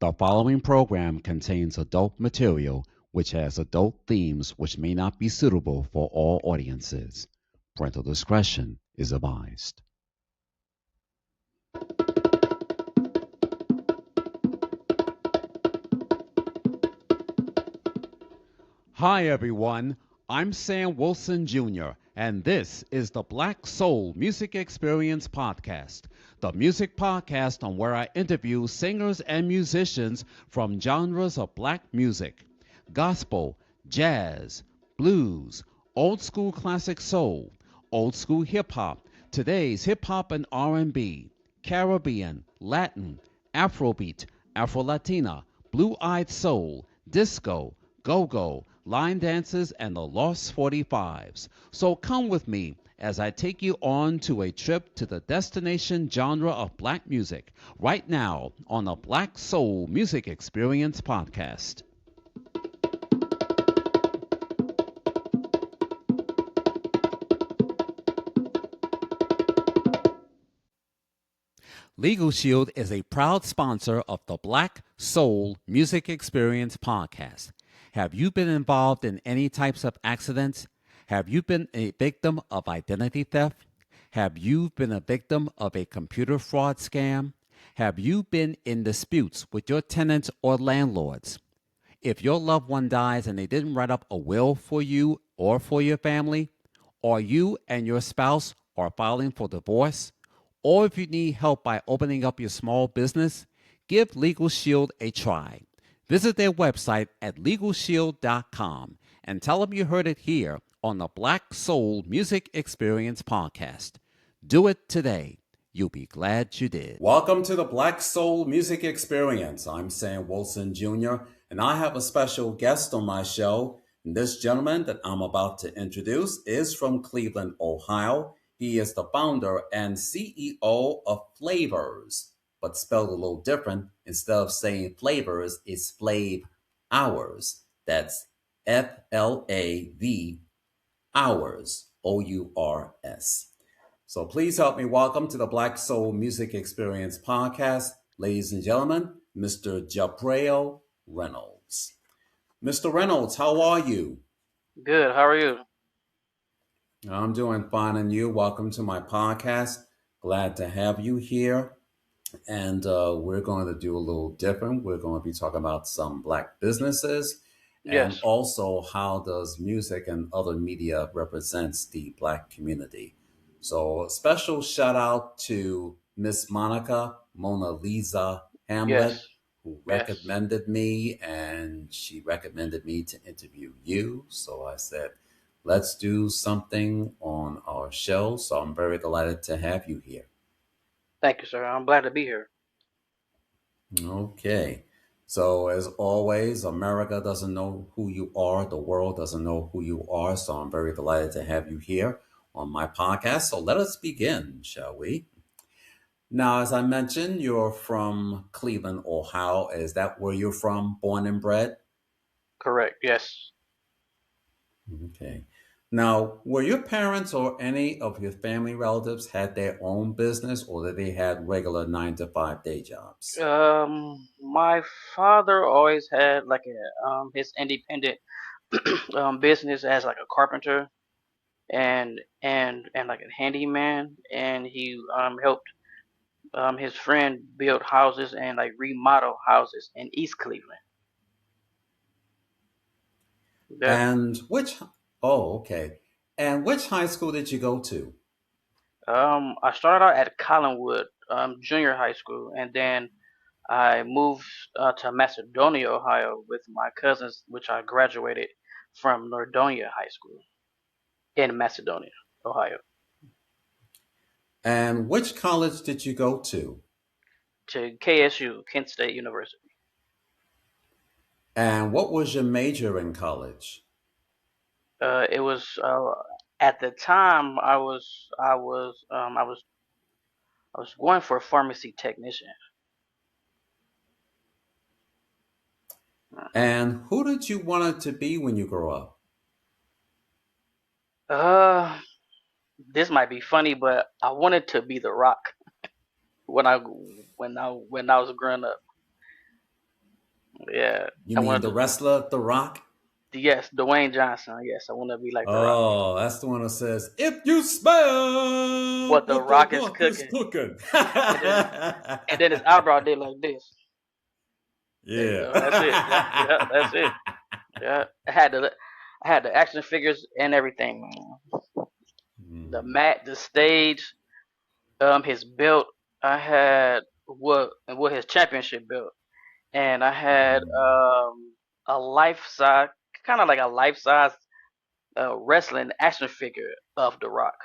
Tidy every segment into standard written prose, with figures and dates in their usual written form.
The following program contains adult material which has adult themes which may not be suitable for all audiences. Parental discretion is advised. Hi, everyone. I'm Sam Wilson Jr., and this is the Black Soul Music Experience Podcast, the music podcast on where I interview singers and musicians from genres of black music: gospel, jazz, blues, old school classic soul, old school hip hop, today's hip hop and R&B, Caribbean, Latin, Afrobeat, Afro-Latina, blue-eyed soul, disco, go-go, line dances, and the Lost 45s. So come with me as I take you on to a trip to the destination genre of black music right now on the Black Soul Music Experience Podcast. Legal Shield is a proud sponsor of the Black Soul Music Experience Podcast. Have you been involved in any types of accidents? Have you been a victim of identity theft? Have you been a victim of a computer fraud scam? Have you been in disputes with your tenants or landlords? If your loved one dies and they didn't write up a will for you or for your family, or you and your spouse are filing for divorce, or if you need help by opening up your small business, give Legal Shield a try. Visit their website at LegalShield.com and tell them you heard it here on the Black Soul Music Experience Podcast. Do it today. You'll be glad you did. Welcome to the Black Soul Music Experience. I'm Sam Wilson Jr., and I have a special guest on my show. And this gentleman that I'm about to introduce is from Cleveland, Ohio. He is the founder and CEO of Flavors, but spelled a little different. Instead of saying flavors, it's Flav Hours. That's FLAV Hours, OURS. So please help me welcome to the Black Soul Music Experience Podcast, ladies and gentlemen, Mr. Jabrail Reynolds. Mr. Reynolds, how are you? Good. How are you? I'm doing fine, and you? Welcome to my podcast. Glad to have you here. And we're going to do a little different. We're going to be talking about some black businesses and Yes. also how does music and other media represents the black community. So a special shout out to Miss Monica Mona Lisa Hamlet, Yes. who Yes. recommended me, and she recommended me to interview you. So I said, let's do something on our show. So I'm very delighted to have you here. Thank you, sir. I'm glad to be here. Okay. So, as always, America doesn't know who you are. The world doesn't know who you are. So, I'm very delighted to have you here on my podcast. So, let us begin, shall we? Now, as I mentioned, you're from Cleveland, Ohio. Is that where you're from, born and bred? Correct. Yes. Okay. Now, were your parents or any of your family relatives had their own business, or did they had regular 9 to 5 day jobs? My father always had like his independent business as like a carpenter and like a handyman, and he helped his friend build houses and like remodel houses in East Cleveland. There. And oh, okay. And which high school did you go to? I started out at Collinwood Junior High School, and then I moved to Macedonia, Ohio, with my cousins, which I graduated from Nordonia High School in Macedonia, Ohio, And which college did you go to? to KSU, Kent State University. And what was your major in college? It was at the time I was going for a pharmacy technician. And who did you want it to be when you grow up? Uh, this might be funny, but I wanted to be The Rock when I was growing up. You I mean wanted the to. wrestler, The Rock? Yes, Dwayne Johnson. Yes, I want to be like The Rock. Oh, that's the one that says, "If you smell What The what The Rock is Rock is cooking, cooking." and then his eyebrow did like this. There you go. That's it. Yeah, yeah, that's it. Yeah. Yeah, I had the action figures and everything, man. The Hmm. mat, the stage, his belt. I had what his championship belt, and I had Hmm. a life size, kind of like a life size wrestling action figure of The Rock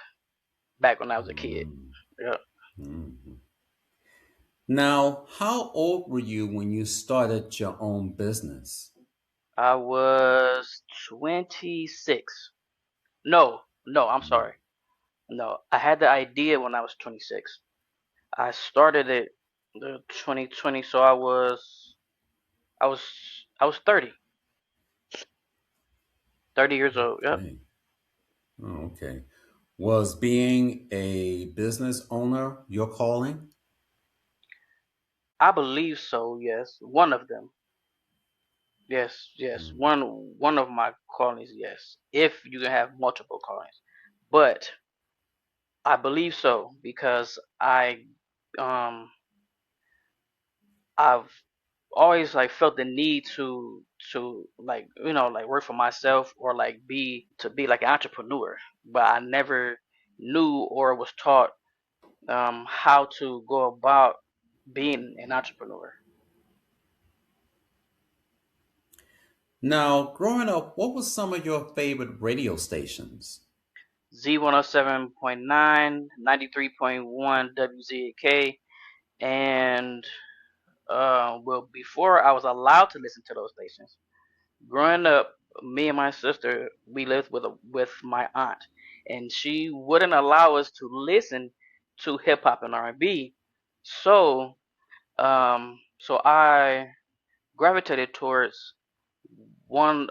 back when I was a kid. Yeah, Hmm. Now, how old were you when you started your own business? I was 26. No, no, I'm Hmm. sorry. No, I had the idea when I was 26. I started it the 2020, so I was I was 30, 30 years old. Yep. Okay. Oh, okay. Was being a business owner your calling? I believe so. Yes, one of them. Yes, yes. Hmm. One of my callings. Yes, if you can have multiple callings, but I believe so because um I've always like felt the need to like like work for myself or like be like an entrepreneur, but I never knew or was taught how to go about being an entrepreneur. Now, growing up, what were some of your favorite radio stations? Z107.9, 93.1 WZAK, and well, before I was allowed to listen to those stations. Growing up, me and my sister, we lived with my aunt, and she wouldn't allow us to listen to hip hop and R&B. So, so I gravitated towards one.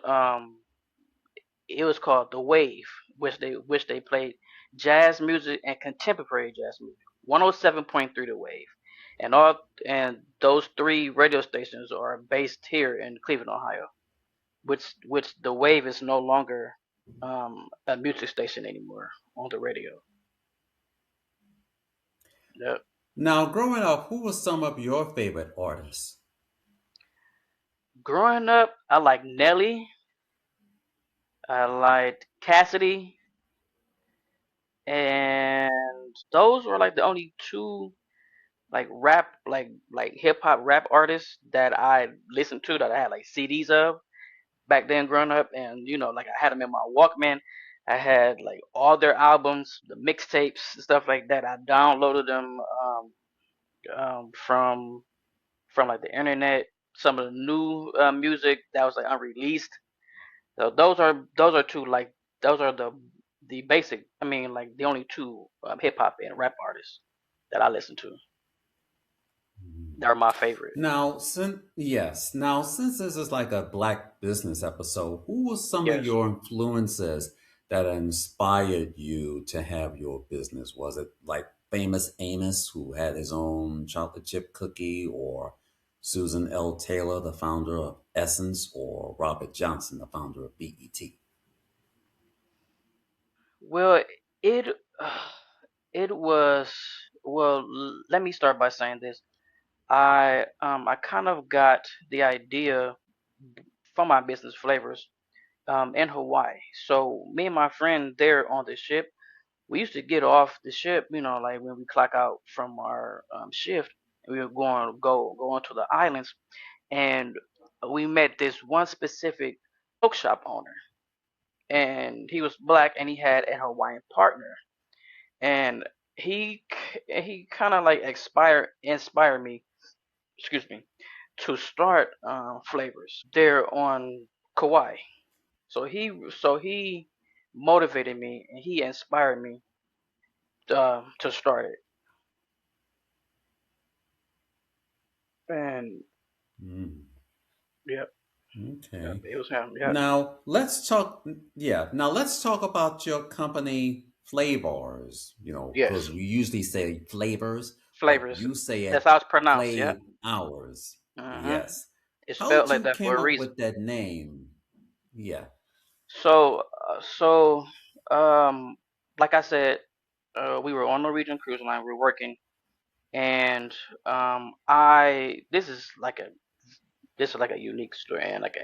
It was called The Wave, which they played jazz music and contemporary jazz music. 107.3 The Wave, and those three radio stations are based here in Cleveland, Ohio. Which the Wave is no longer a music station anymore on the radio. Yep. Now, growing up, who were some of your favorite artists? Growing up, I liked Nelly, I liked Cassidy, and those were like the only two like rap like hip hop rap artists that I listened to that I had like CDs of back then growing up, and like I had them in my Walkman. I had like all their albums, the mixtapes, stuff like that. I downloaded them from like the internet. Some of the new music that was like unreleased. So those are two like those are the basic. I mean like the only two hip hop and rap artists that I listen to. They're my favorite. Now since this is like a black business episode, who were some of Yes. your influences that inspired you to have your business? Was it like famous Amos, who had his own chocolate chip cookie, or Susan L. Taylor, the founder of Essence, or Robert Johnson, the founder of BET? Well, it it was well. Let me start by saying this. I kind of got the idea from my business flavors in Hawaii. So me and my friend there on the ship, we used to get off the ship, like when we clock out from our shift, and we were going to the islands, and we met this one specific smoke shop owner, and he was black, and he had a Hawaiian partner, and he kind of like inspired me, excuse me, to start flavors there on Kauai. So he motivated me and he inspired me to start it. And Mm, yep, yep, okay. it was him. Yep, Now let's talk. Yeah. Now let's talk about your company flavors. yes, Because we usually say flavors, but flavors. you say That's it how it's pronounced. Yep. flavors. Mhm. Yes. It's spelled How'd like you that for came a up reason. with that name? Yeah. So, like I said, we were on Norwegian cruise line. We were working, and I this is like a unique story and like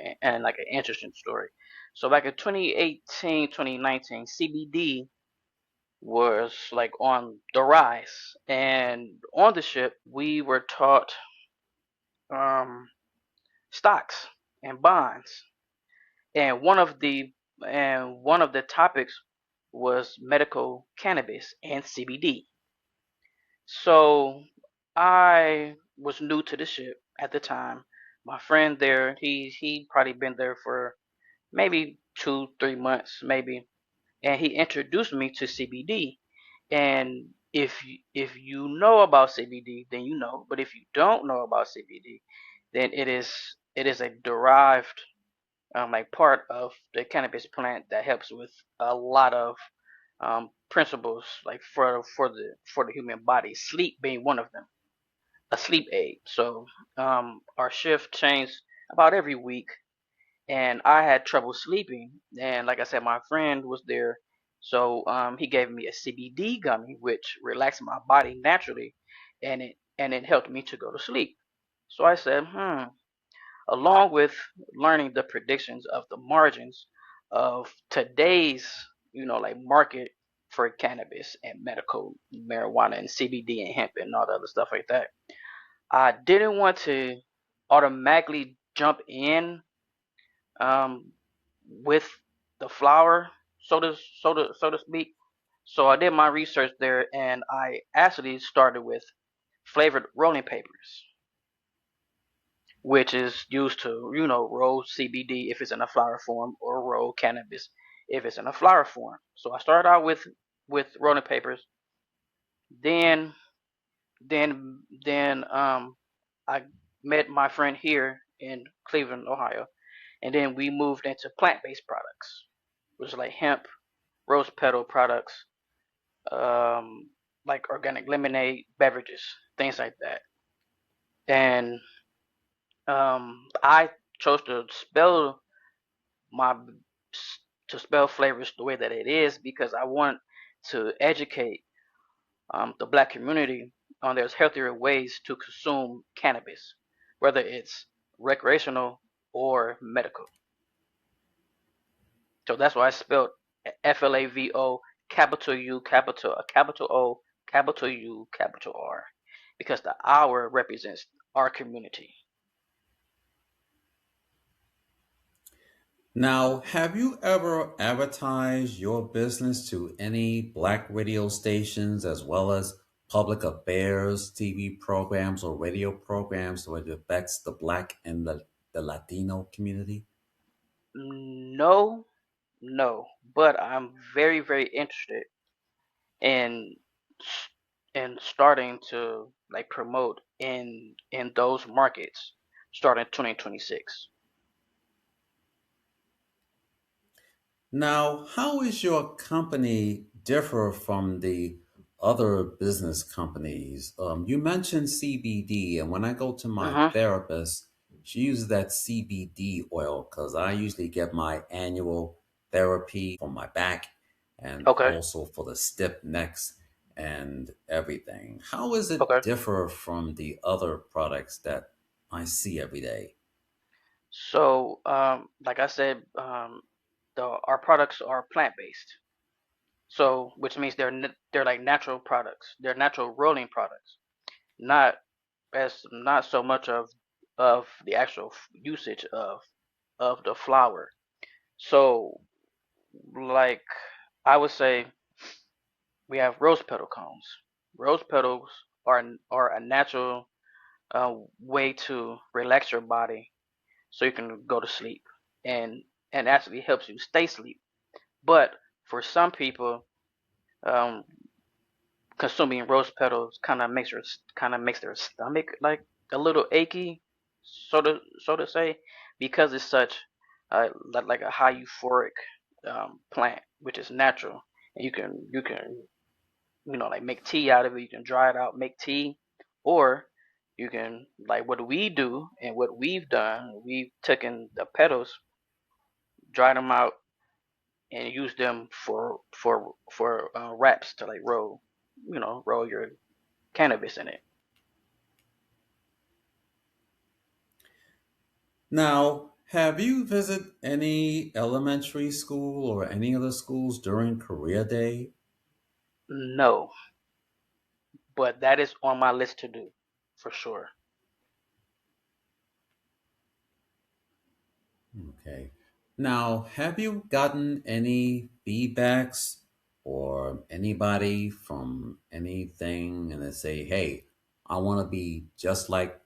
an interesting story. So back in 2018, 2019, CBD was like on the rise, and on the ship we were taught um, stocks and bonds, and one of the topics was medical cannabis and CBD. So I was new to the ship at the time. My friend there, he probably been there for maybe 2 3 months maybe, and he introduced me to CBD. And if you know about CBD, then you know. But if you don't know about CBD, then it is a derived like part of the cannabis plant that helps with a lot of principles like for the human body. Sleep being one of them, a sleep aid. So our shift changed about every week, and I had trouble sleeping. And like I said, my friend was there, so he gave me a CBD gummy, which relaxed my body naturally, and it helped me to go to sleep. So I said, along with learning the predictions of the margins of today's, like market for cannabis and medical marijuana and CBD and hemp and all the other stuff like that. I didn't want to automatically jump in um, with the flower, so to speak. So I did my research there, and I actually started with flavored rolling papers, which is used to roll CBD if it's in a flower form, or roll cannabis if it's in a flower form. So I started out with rolling papers. Then then I met my friend here in Cleveland, Ohio, and then we moved into plant-based products, which is like hemp, rose petal products, like organic lemonade beverages, things like that. And I chose my to spell flavors the way that it is because I want to educate the black community on there's healthier ways to consume cannabis, whether it's recreational or medical. So that's why I spelled FLAVO, capital U, capital O, capital U, capital R, because the hour represents our community. Now, have you ever advertised your business to any black radio stations as well as public affairs, TV programs, or radio programs where it affects the black and the Latino community? No, no, but I'm very, very interested in starting to like promote in those markets starting 2026. Now, how is your company differ from the other business companies? You mentioned CBD, and when I go to my Mhm. therapist, she uses that CBD oil because I usually get my annual therapy for my back and Okay. also for the stiff necks and everything. How is it Okay. differ from the other products that I see every day? So, like I said, our products are plant based. So, which means they're like natural products. They're natural rolling products, not not so much of the actual usage of the flower. So, like I would say, we have rose petal cones. Rose petals are a natural way to relax your body so you can go to sleep, and actually helps you stay asleep. But for some people, um, consuming rose petals kind of makes their stomach like a little achy, so to say, because it's such like a high euphoric plant, which is natural, and you can like make tea out of it. You can dry it out, make tea, or You can like what we do and what we've done. We've taken the petals, dried them out, and used them for wraps to like roll, roll your cannabis in it. Now, have you visited any elementary school or any other schools during career day? No, but that is on my list to do for sure. Okay. Now, have you gotten any feedbacks or anybody from anything and they say, hey, I want to be just like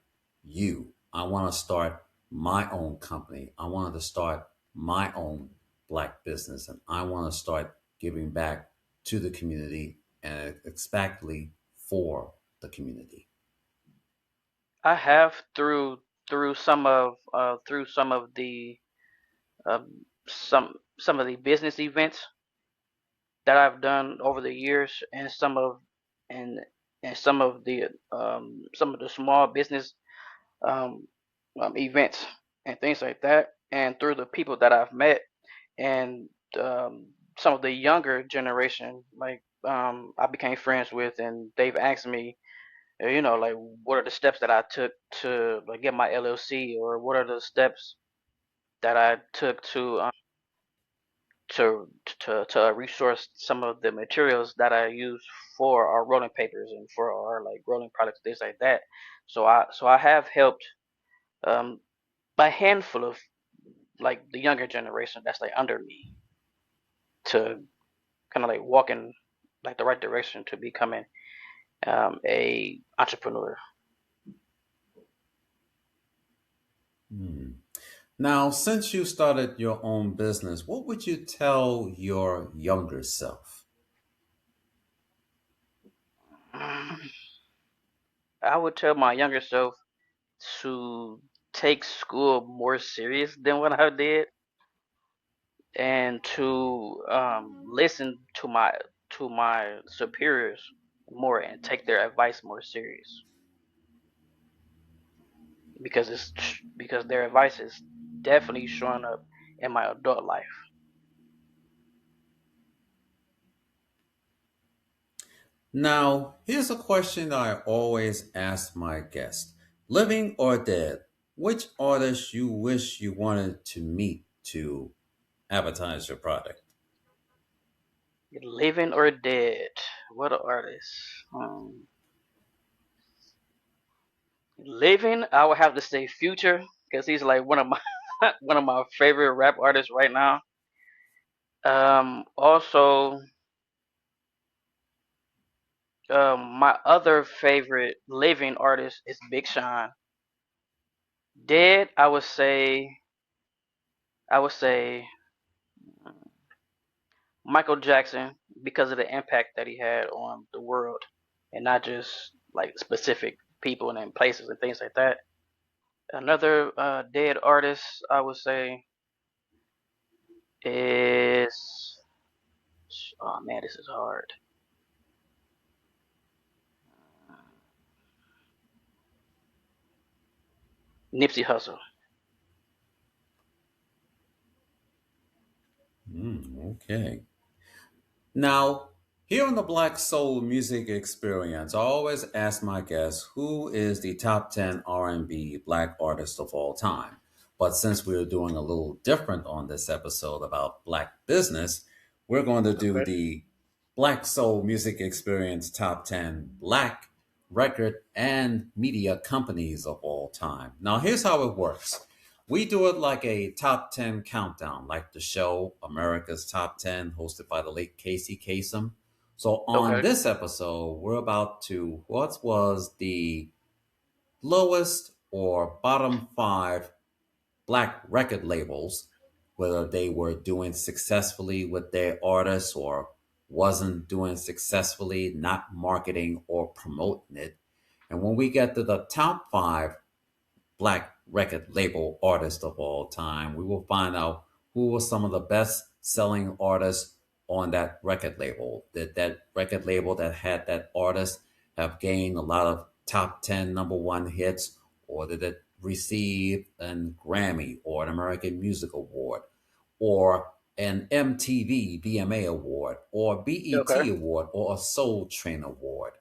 you. I want to start my own company. I wanted to start my own black business and I want to start giving back to the community and especially for the community. I have through some of the some of the business events that I've done over the years, and and some of the small business um, events and things like that, and through the people that I've met and some of the younger generation, like I became friends with, and they've asked me, like what are the steps that I took to like get my LLC, or what are the steps that I took to resource some of the materials that I use for our rolling papers and for our like rolling products, things like that. So I have helped um, a handful of like the younger generation that's like under me to kind of like walk in like the right direction to becoming a entrepreneur. Hmm. Now, since you started your own business, what would you tell your younger self? I would tell my younger self to take school more serious than what I did, and to listen to my superiors more and take their advice more serious, because their advice is definitely showing up in my adult life. Now, here's a question I always ask my guests. Living or dead, which artist you wish you wanted to meet to advertise your product? Living or dead? What an artist. Living, I would have to say Future, because he's like one of my one of my favorite rap artists right now. Also, my other favorite living artist is Big Sean. Dead, I would say Michael Jackson, because of the impact that he had on the world, and not just like specific people and then places and things like that. Another dead artist I would say is, oh man, this is hard. Nipsey Hussle. Okay. Now, here on the Black Soul Music Experience, I always ask my guests who is the top 10 R&B black artist of all time. But since we're doing a little different on this episode about black business, we're going to do Okay. the Black Soul Music Experience top 10 black record and media companies of all time. Now, here's how it works. We do it like a top 10 countdown, like the show America's Top 10, hosted by the late Casey Kasem. So, on Okay. this episode, we're about to what was the lowest or bottom five black record labels, whether they were doing successfully with their artists or wasn't doing successfully, not marketing or promoting it. And when we get to the top five black record label artists of all time. We will find out who were some of the best selling artists on that record label. That record label that had that artist have gained a lot of top 10 number one hits, or did it receive an Grammy or an American Music Award or an MTV VMA Award or Okay. BET Award or a Soul Train Award?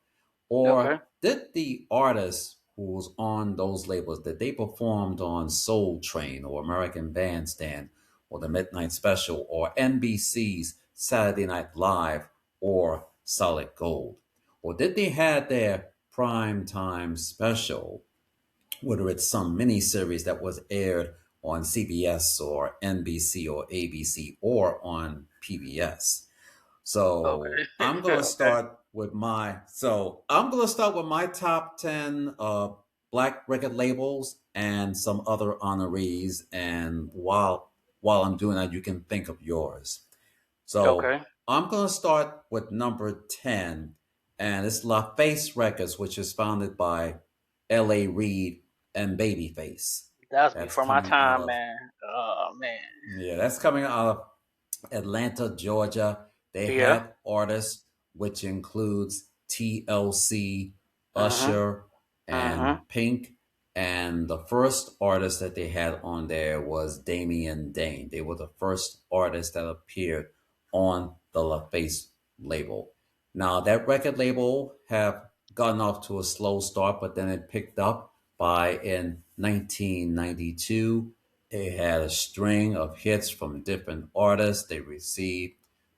Or Okay. did the artist who was on those labels, that they performed on Soul Train or American Bandstand or the Midnight Special or NBC's Saturday Night Live or Solid Gold? Or did they have their prime time special, whether it's some miniseries that was aired on CBS or NBC or ABC or on PBS? So Okay. I'm gonna Okay. start with my top 10 black record labels and some other honorees. And while I'm doing that, you can think of yours. So Okay. I'm gonna start with number 10, and it's LaFace Records, which is founded by L.A. Reid and Babyface. That's That's before my coming out time, of man. Oh man. Yeah, that's coming out of Atlanta, Georgia. They Yeah. had artists, which includes TLC, Mhm. Usher, and Mhm. Pink. And the first artist that they had on there was Damian Dane. They were the first artist that appeared on the LaFace label. Now that record label have gotten off to a slow start, but then it picked up by in 1992. They had a string of hits from different artists. They received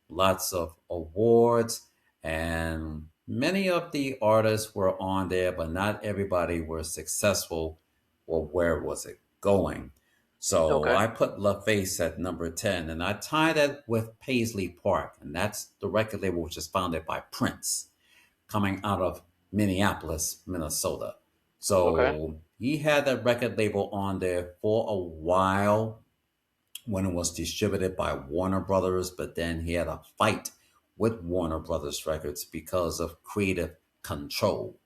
lots of awards, and many of the artists were on there, but not everybody were successful, or where was it going. So Okay. I put LaFace at number 10, and I tied it with Paisley Park, and that's the record label which is founded by Prince, coming out of Minneapolis, Minnesota. Okay. So he had that record label on there for a while when it was distributed by Warner Brothers, but then he had a fight with Warner Brothers Records because of creative control.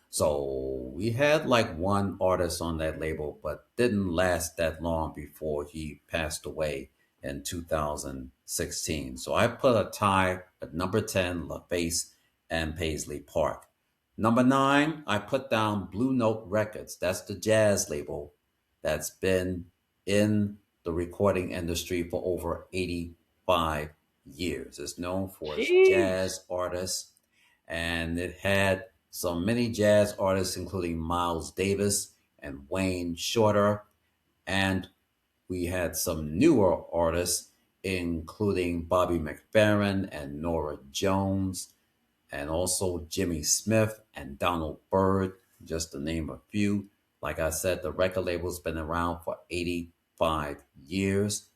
So we had like one artist on that label, but didn't last that long before he passed away in 2016. So I put a tie at number 10, LaFace and Paisley Park. Number 9, I put down Blue Note Records. That's the jazz label that's been in the recording industry for over 85 years. It's known for its Jeez. jazz artists, and it had so many jazz artists, including Miles Davis and Wayne Shorter, and we had some newer artists, including Bobby McFerrin and Nora Jones, and also Jimmy Smith and Donald Byrd, just to name a few. Like I said, the record label's been around for 85 years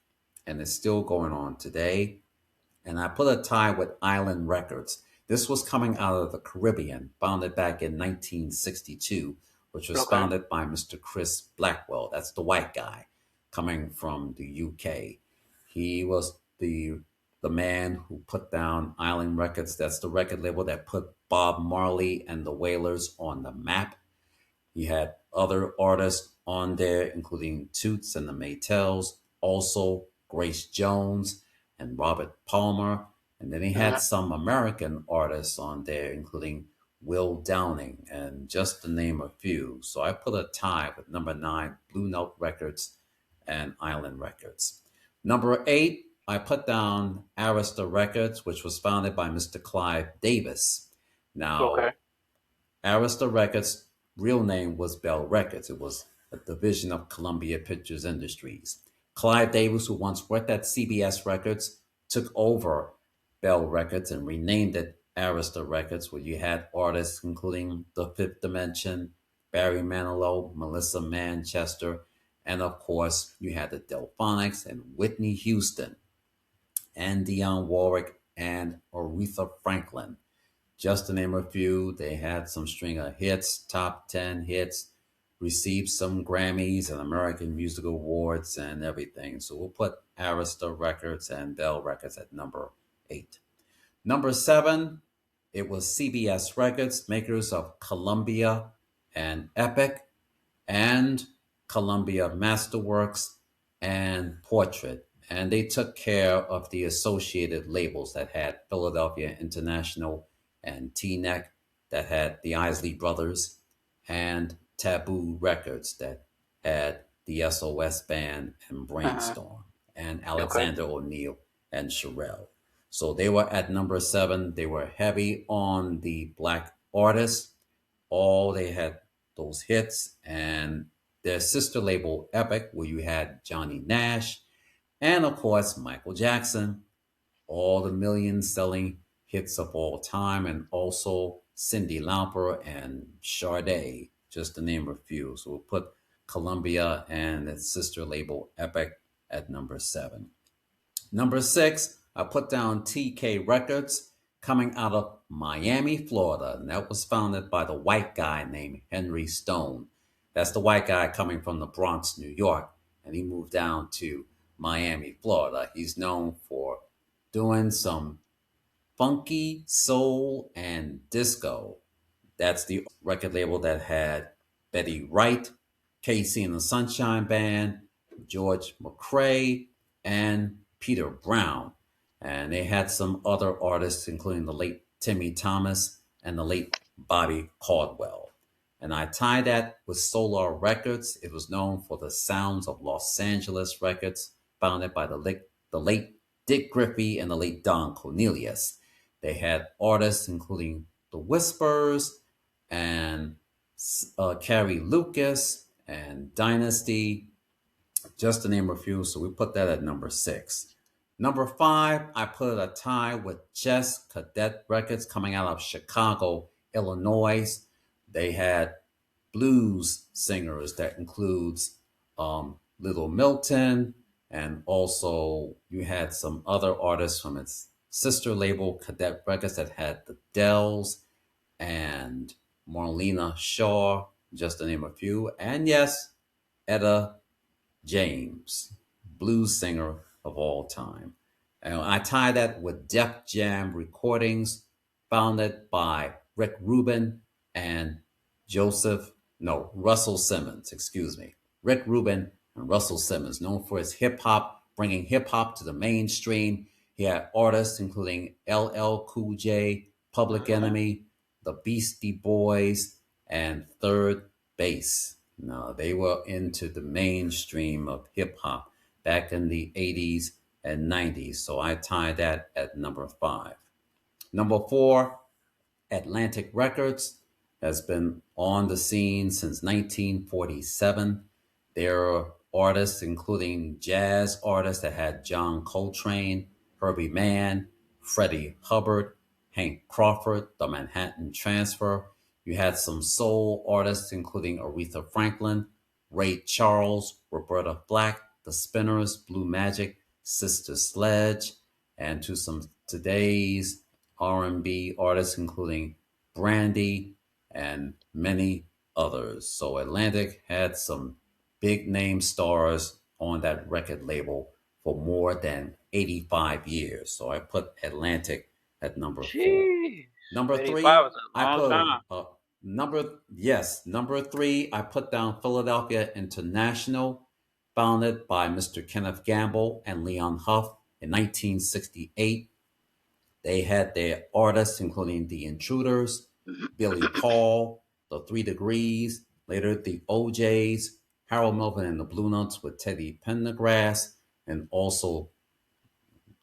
and it's still going on today. And I put a tie with Island Records. This was coming out of the Caribbean, founded back in 1962, which was Okay. founded by Mr. Chris Blackwell. That's the white guy coming from the UK. He was the man who put down Island Records. That's the record label that put Bob Marley and the Wailers on the map. He had other artists on there, including Toots and the Maytels, also Grace Jones and Robert Palmer. And then he had Mhm. some American artists on there, including Will Downing, and just to name a few. So I put a tie with number 9, Blue Note Records and Island Records. Number 8, I put down Arista Records, which was founded by Mr. Clive Davis. Okay. Now, Arista Records' real name was Bell Records. It was a division of Columbia Pictures Industries. Clive Davis, who once worked at CBS Records, took over Bell Records and renamed it Arista Records, where you had artists including The Fifth Dimension, Barry Manilow, Melissa Manchester, and of course, you had the Delphonics and Whitney Houston, and Dionne Warwick and Aretha Franklin. Just to name a few, they had some string of hits, top 10 hits, received some Grammys and American Music Awards and everything. So we'll put Arista Records and Bell Records at number 8. Number 7, it was CBS Records, makers of Columbia and Epic, and Columbia Masterworks and Portrait. And they took care of the associated labels that had Philadelphia International and T-Neck, that had the Isley Brothers and Taboo Records that had the SOS Band and Uh-huh. Brainstorm, and Okay. Alexander O'Neill and Sherelle. So they were at number seven. They were heavy on the black artists. All they had those hits, and their sister label Epic, where you had Johnny Nash and of course Michael Jackson, all the million selling hits of all time, and also Cyndi Lauper and Sade, just to name a few. So we'll put Columbia and its sister label Epic at number seven. Number six, I put down TK Records, coming out of Miami, Florida. And that was founded by the white guy named Henry Stone. That's the white guy coming from the Bronx, New York. And he moved down to Miami, Florida. He's known for doing some funky soul and disco. That's the record label that had Betty Wright, Casey and the Sunshine Band, George McCrae, and Peter Brown. And they had some other artists, including the late Timmy Thomas and the late Bobby Caldwell. And I tie that with Solar Records. It was known for the sounds of Los Angeles records, founded by the late Dick Griffey and the late Don Cornelius. They had artists including The Whispers and Carrie Lucas and Dynasty, just to name a few. So we put that at number six. Number five, I put a tie with Jess Cadet Records, coming out of Chicago, Illinois. They had blues singers that includes Little Milton, and also you had some other artists from its sister label, Cadet Records, that had the Dells and Marlena Shaw, just to name a few. And yes, Etta James, blues singer of all time. And I tie that with Def Jam Recordings, founded by Rick Rubin and Joseph, no, Russell Simmons, excuse me. Rick Rubin and Russell Simmons, known for his hip hop, bringing hip hop to the mainstream. He had artists including LL Cool J, Public Uh-huh. Enemy, the Beastie Boys, and Third Bass. No, they were into the mainstream of hip hop back in the 80s and 90s. So I tie that at number five. Number four, Atlantic Records has been on the scene since 1947. There are artists, including jazz artists that had John Coltrane, Herbie Mann, Freddie Hubbard, Hank Crawford, the Manhattan Transfer. You had some soul artists, including Aretha Franklin, Ray Charles, Roberta Flack, The Spinners, Blue Magic, Sister Sledge, and to some today's R&B artists, including Brandy and many others. So Atlantic had some big name stars on that record label for more than 85 years. So I put Atlantic at number four. Jeez. Number 85 three, is a I long put time. number three, I put down Philadelphia International, founded by Mr. Kenneth Gamble and Leon Huff in 1968. They had their artists, including The Intruders, Billy Paul, The Three Degrees, later the OJs, Harold Melvin and the Blue Notes with Teddy Pendergrass, and also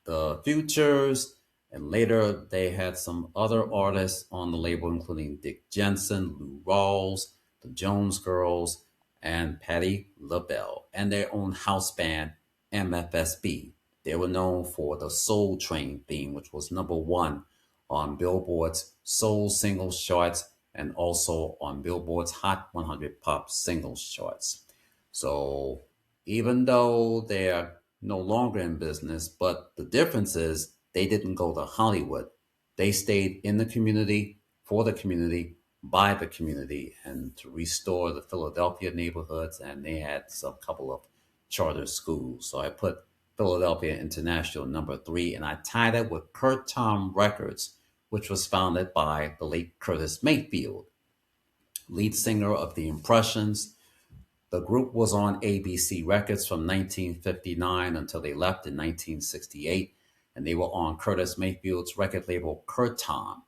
the Futures. And later they had some other artists on the label, including Dick Jensen, Lou Rawls, the Jones Girls, and Patti LaBelle, and their own house band, MFSB. They were known for the Soul Train theme, which was number one on Billboard's Soul Singles charts and also on Billboard's Hot 100 Pop Singles charts. So even though they're no longer in business, but the difference is they didn't go to Hollywood. They stayed in the community, for the community, by the community, and to restore the Philadelphia neighborhoods. And they had some couple of charter schools. So I put Philadelphia International number three, and I tied it with Kurt Tom Records, which was founded by the late Curtis Mayfield, lead singer of the Impressions. The group was on ABC Records from 1959 until they left in 1968, and they were on Curtis Mayfield's record label Kurt Tom.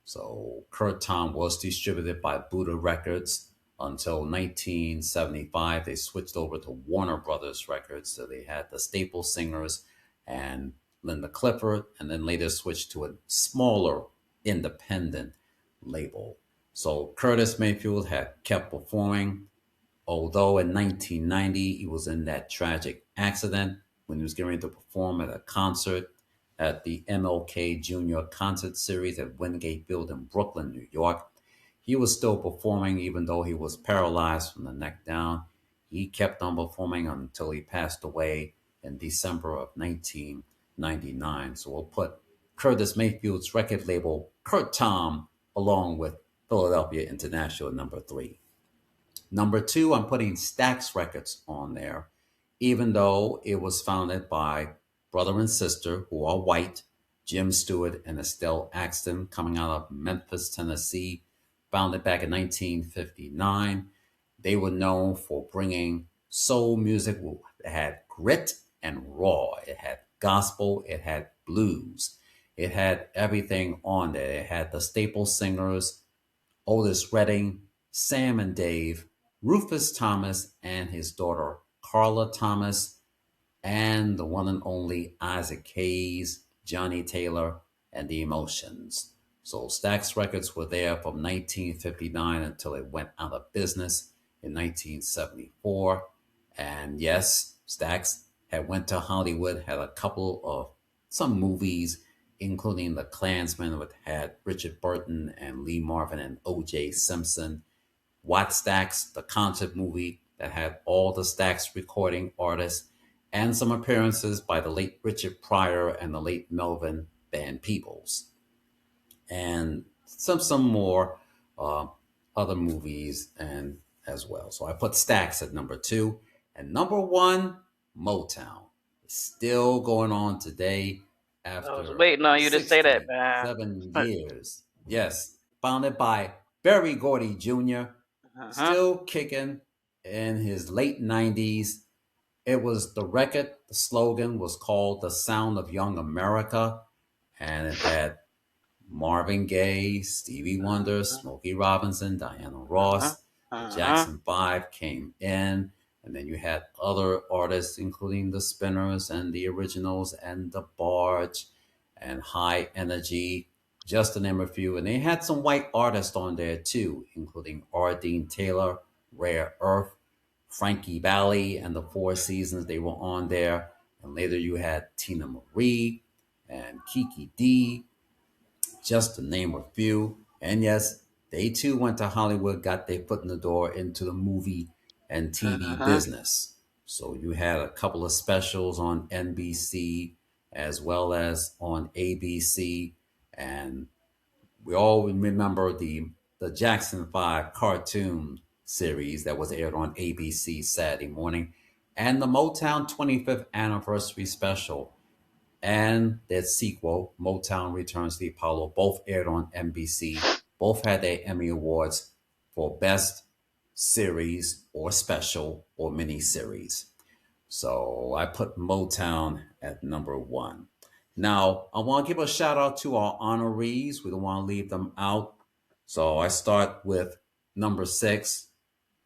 So Kurt Tom was distributed by Buddha Records, until 1975. They switched over to Warner Brothers Records. So they had the Staple Singers and Linda Clifford, and then later switched to a smaller independent label. So Curtis Mayfield had kept performing, although in 1990 he was in that tragic accident when he was getting ready to perform at a concert at the MLK Jr. Concert Series at Wingate Field in Brooklyn, New York. He was still performing even though he was paralyzed from the neck down. He kept on performing until he passed away in December of 1999. So we'll put Curtis Mayfield's record label, Kurt Tom, along with Philadelphia International at number three. Number two, I'm putting Stax Records on there, even though it was founded by brother and sister who are white, Jim Stewart and Estelle Axton, coming out of Memphis, Tennessee, founded back in 1959. They were known for bringing soul music that had grit and raw. It had gospel, it had blues, it had everything on there. It had the staple singers, Otis Redding, Sam and Dave, Rufus Thomas, and his daughter Carla Thomas, and the one and only Isaac Hayes, Johnny Taylor, and the Emotions. So Stax Records were there from 1959 until it went out of business in 1974. And yes, Stax had went to Hollywood, had a couple of some movies, including The Klansman, which had Richard Burton and Lee Marvin and O.J. Simpson. Watt Stax, the concert movie that had all the Stax recording artists, and some appearances by the late Richard Pryor and the late Melvin Van Peebles, and some more uh, other movies and as well. So I put Stax at number two, and number one, Motown. It's still going on today I was after waiting on you to say that, man. 67 years. Yes, founded by Berry Gordy Jr., Uh-huh. still kicking in his late 90s. It was the record, the slogan was called The Sound of Young America, and it had Marvin Gaye, Stevie Wonder, Smokey Robinson, Diana Uh-huh. Ross. The Uh-huh. Jackson 5 came in, and then you had other artists, including the Spinners and the Originals and the Barge and High Energy, just to name a few. And they had some white artists on there too, including R. Dean Taylor, Rare Earth, Frankie Valli, and the Four Seasons. They were on there. And later you had Tina Marie and Kiki D, just to name a few. And yes, they too went to Hollywood, got their foot in the door into the movie and TV Uh-huh. business. So you had a couple of specials on NBC as well as on ABC. And we all remember the Jackson 5 cartoon series that was aired on ABC Saturday morning, and the Motown 25th anniversary special and their sequel, Motown Returns to the Apollo, both aired on NBC. Both had their Emmy Awards for Best Series or Special or Miniseries. So I put Motown at number one. Now, I want to give a shout out to our honorees. We don't want to leave them out. So I start with number six,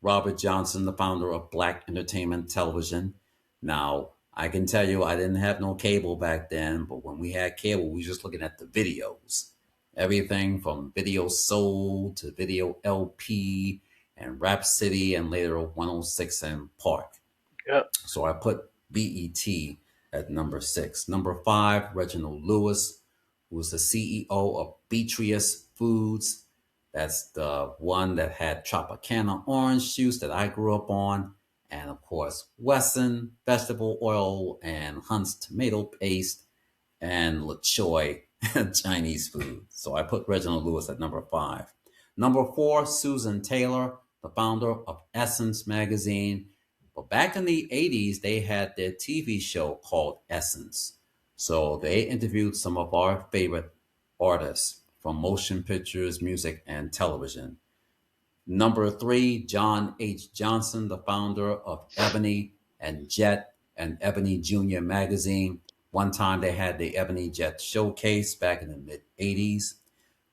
Robert Johnson, the founder of Black Entertainment Television. Now, I can tell you I didn't have no cable back then, but when we had cable, we were just looking at the videos. Everything from Video Soul to Video LP and Rap City and later 106 and Park. Yep. So I put BET at number six. Number five, Reginald Lewis, who was the CEO of Beatrice Foods. That's the one that had Tropicana orange juice that I grew up on. And of course, Wesson vegetable oil and Hunt's tomato paste and LaChoy Chinese food. So I put Reginald Lewis at number five. Number four, Susan Taylor, the founder of Essence magazine. But back in the 80s, they had their TV show called Essence. So they interviewed some of our favorite artists from motion pictures, music, and television. Number three, John H. Johnson, the founder of Ebony and Jet and Ebony Junior magazine. One time they had the Ebony Jet showcase back in the mid 80s.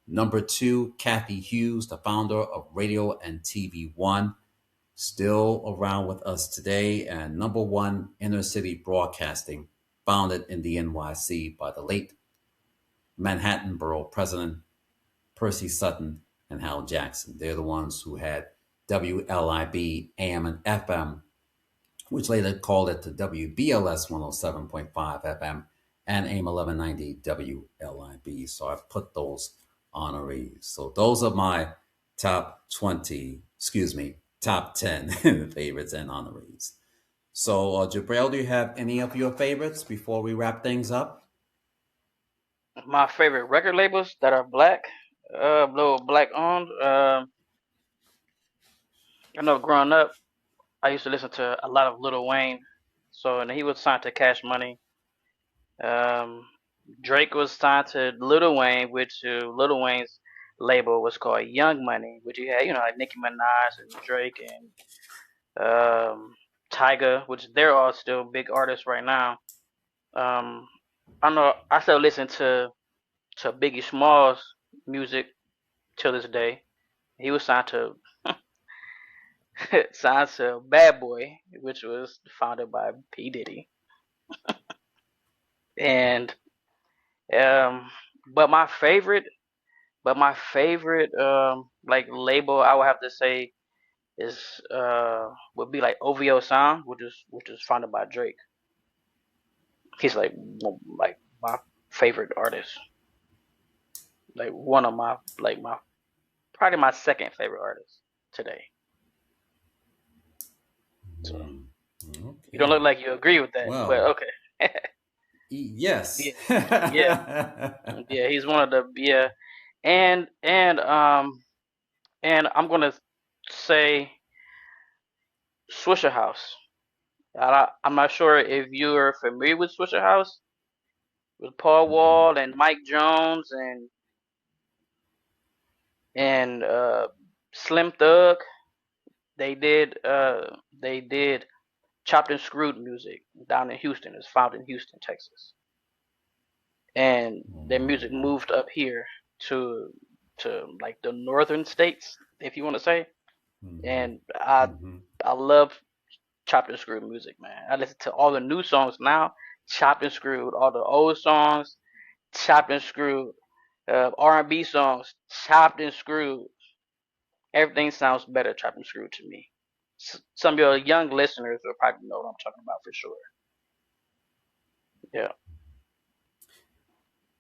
Number two, Kathy Hughes, the founder of Radio and TV One, still around with us today. And number one, Inner City Broadcasting, founded in the NYC by the late Manhattan Borough President Percy Sutton and Hal Jackson. They're the ones who had WLIB AM and FM, which later called it the WBLS 107.5 FM and AIM 1190 WLIB. So I've put those honorees. So those are my top 20, excuse me, top 10 favorites and honorees. So, Jabrail, do you have any of your favorites before we wrap things up? My favorite record labels that are black, little black owned. I know growing up, I used to listen to a lot of Lil Wayne. So, and he was signed to Cash Money. Um, Drake was signed to Lil Wayne, which Lil Wayne's label was called Young Money, which you had, like Nicki Minaj and Drake and Tyga, which they're all still big artists right now. Um, I know I still listen to Biggie Smalls music till this day. He was signed to signed to Bad Boy, which was founded by P Diddy, and um, but my favorite like label I would have to say is would be like OVO Sound, which is founded by Drake. He's like my favorite artist, like one of my probably my second favorite artist today. So you don't Okay. look like you agree with that, but Well, okay. yes. Yeah, yeah, yeah. He's one of the yeah, and I'm gonna say Swisher House. I'm not sure if you're familiar with Swisher House with Paul Mhm. Wall and Mike Jones and Slim Thug. They did chopped and screwed music down in Houston. It's found in Houston, Texas, and their music moved up here to like the northern states, if you want to say. Mhm. And I Mhm. I love chopped and screwed music, man. I listen to all the new songs now, chopped and screwed. All the old songs, chopped and screwed. R&B songs, chopped and screwed. Everything sounds better chopped and screwed to me. Some of your young listeners will probably know what I'm talking about for sure. Yeah.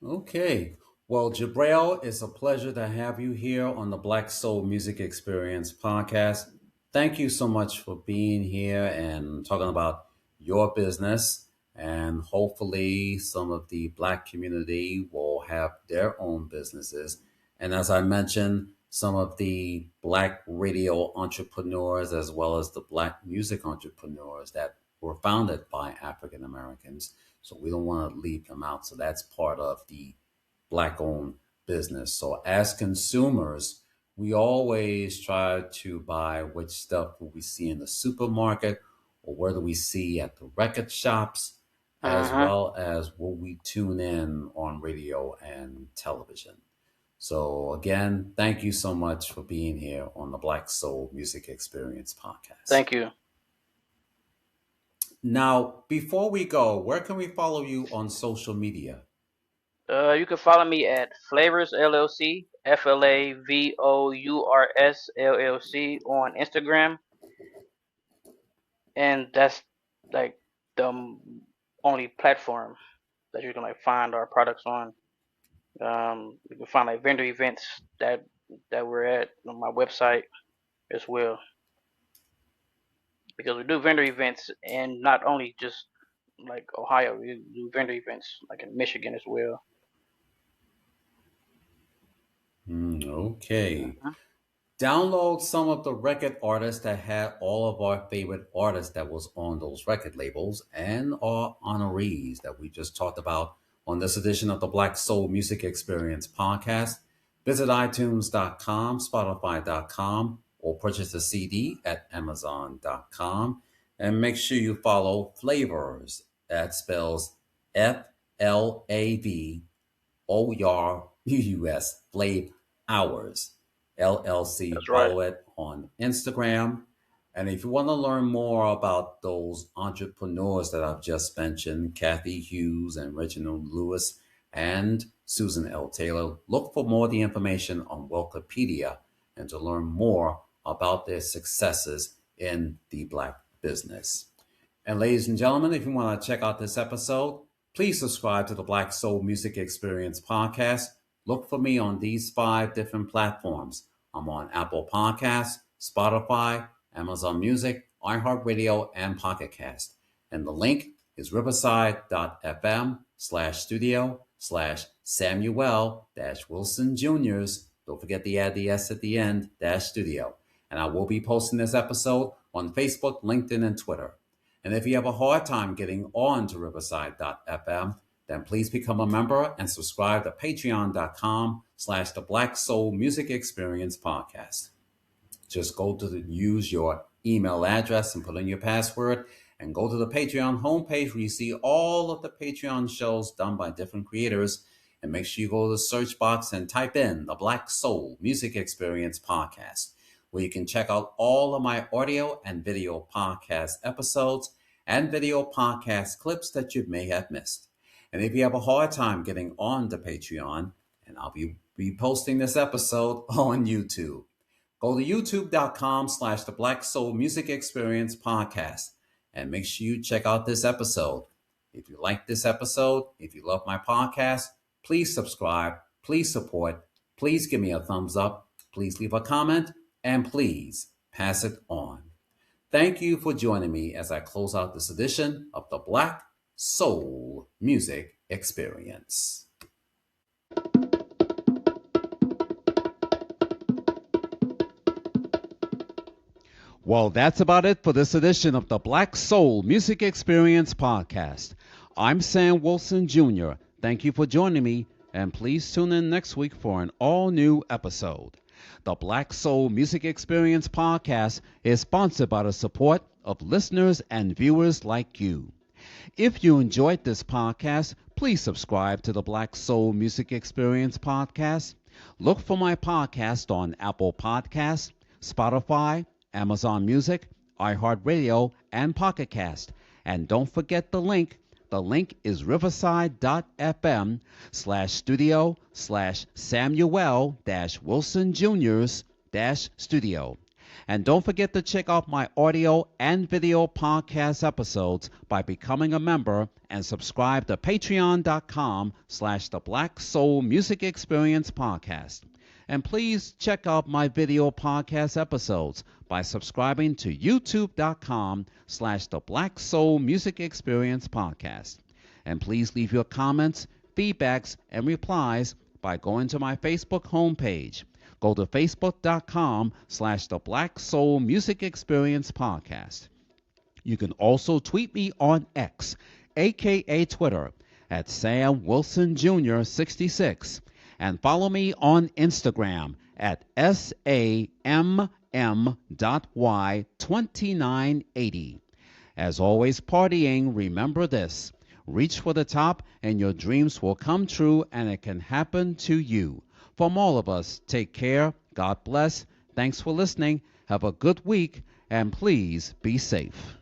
Okay. Well, Jabrail, it's a pleasure to have you here on the Black Soul Music Experience podcast. Thank you so much for being here and talking about your business. And hopefully, some of the Black community will have their own businesses. And as I mentioned, some of the Black radio entrepreneurs, as well as the Black music entrepreneurs that were founded by African Americans. So we don't want to leave them out. So that's part of the Black owned business. So as consumers, we always try to buy which stuff we see in the supermarket or whether we see at the record shops, as Uh-huh. well as what we tune in on radio and television. So again, thank you so much for being here on the Black Soul Music Experience podcast. Thank you. Now, before we go, where can we follow you on social media? You can follow me at Flavors LLC, FLAVOURS LLC on Instagram, and that's like the only platform that you can like find our products on. You can find like vendor events that we're at on my website as well, because we do vendor events and not only just like Ohio, we do vendor events like in Michigan as well. Okay. Mhm. Download some of the record artists that had all of our favorite artists that was on those record labels and our honorees that we just talked about on this edition of the Black Soul Music Experience podcast. Visit iTunes.com, Spotify.com, or purchase a CD at Amazon.com. And make sure you follow Flavors. That spells FLAVOURS UUS Flave Hours LLC. That's right. Follow it on Instagram. And if you want to learn more about those entrepreneurs that I've just mentioned, Kathy Hughes and Reginald Lewis and Susan L. Taylor, look for more of the information on Wikipedia and to learn more about their successes in the Black business. And ladies and gentlemen, if you want to check out this episode, please subscribe to the Black Soul Music Experience podcast. Look for me on these 5 different platforms. I'm on Apple Podcasts, Spotify, Amazon Music, iHeartRadio, and Pocket Cast. And the link is riverside.fm/studio/Samuel-Wilson Jr.'s. Don't forget to add the S at the end, -studio. And I will be posting this episode on Facebook, LinkedIn, and Twitter. And if you have a hard time getting on to riverside.fm, then please become a member and subscribe to patreon.com/the Black Soul Music Experience podcast. Just use your email address and put in your password and go to the Patreon homepage where you see all of the Patreon shows done by different creators. And make sure you go to the search box and type in the Black Soul Music Experience podcast, where you can check out all of my audio and video podcast episodes and video podcast clips that you may have missed. And if you have a hard time getting on to Patreon, and I'll be reposting this episode on YouTube, go to youtube.com/the Black Soul Music Experience podcast and make sure you check out this episode. If you like this episode, if you love my podcast, please subscribe, please support, please give me a thumbs up, please leave a comment, and please pass it on. Thank you for joining me as I close out this edition of the Black Soul Music Experience. Well, that's about it for this edition of the Black Soul Music Experience podcast. I'm Sam Wilson Jr. Thank you for joining me, and please tune in next week for an all-new episode. The Black Soul Music Experience podcast is sponsored by the support of listeners and viewers like you. If you enjoyed this podcast, please subscribe to the Black Soul Music Experience podcast. Look for my podcast on Apple Podcasts, Spotify, Amazon Music, iHeartRadio, and Pocket Cast. And don't forget the link. The link is riverside.fm/studio/Samuel-Wilson Jr.'s-studio. And don't forget to check out my audio and video podcast episodes by becoming a member and subscribe to patreon.com/the Black Soul Music Experience podcast. And please check out my video podcast episodes by subscribing to youtube.com/the Black Soul Music Experience podcast. And please leave your comments, feedbacks, and replies by going to my Facebook homepage. Go to facebook.com/the Black Soul Music Experience podcast. You can also tweet me on X, aka Twitter, at Sam Wilson Jr. 66, and follow me on Instagram at SAMM.Y2980. As always, partying, remember this: reach for the top and your dreams will come true, and it can happen to you. From all of us, take care. God bless. Thanks for listening. Have a good week, and please be safe.